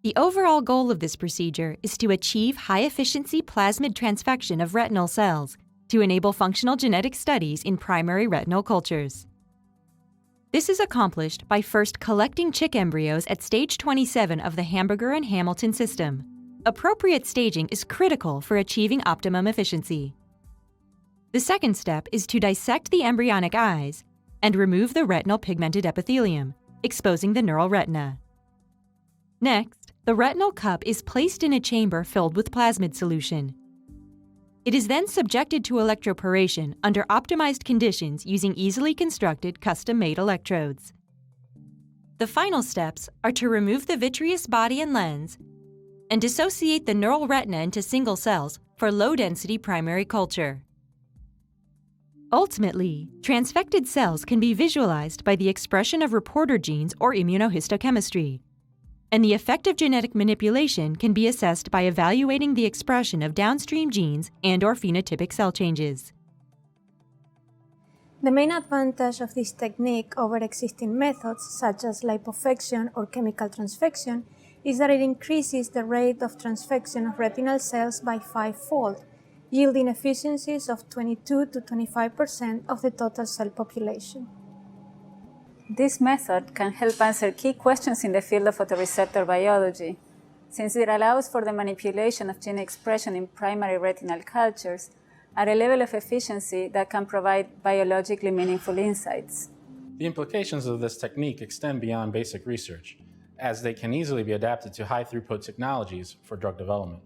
The overall goal of this procedure is to achieve high-efficiency plasmid transfection of retinal cells to enable functional genetic studies in primary retinal cultures. This is accomplished by first collecting chick embryos at stage 27 of the Hamburger and Hamilton system. Appropriate staging is critical for achieving optimum efficiency. The second step is to dissect the embryonic eyes and remove the retinal pigmented epithelium, exposing the neural retina. Next, the retinal cup is placed in a chamber filled with plasmid solution. It is then subjected to electroporation under optimized conditions using easily constructed custom-made electrodes. The final steps are to remove the vitreous body and lens and dissociate the neural retina into single cells for low-density primary culture. Ultimately, transfected cells can be visualized by the expression of reporter genes or immunohistochemistry, and the effect of genetic manipulation can be assessed by evaluating the expression of downstream genes and/or phenotypic cell changes. The main advantage of this technique over existing methods, such as lipofection or chemical transfection, is that it increases the rate of transfection of retinal cells by 5-fold, yielding efficiencies of 22 to 25% of the total cell population. This method can help answer key questions in the field of photoreceptor biology, since it allows for the manipulation of gene expression in primary retinal cultures at a level of efficiency that can provide biologically meaningful insights. The implications of this technique extend beyond basic research, as they can easily be adapted to high-throughput technologies for drug development.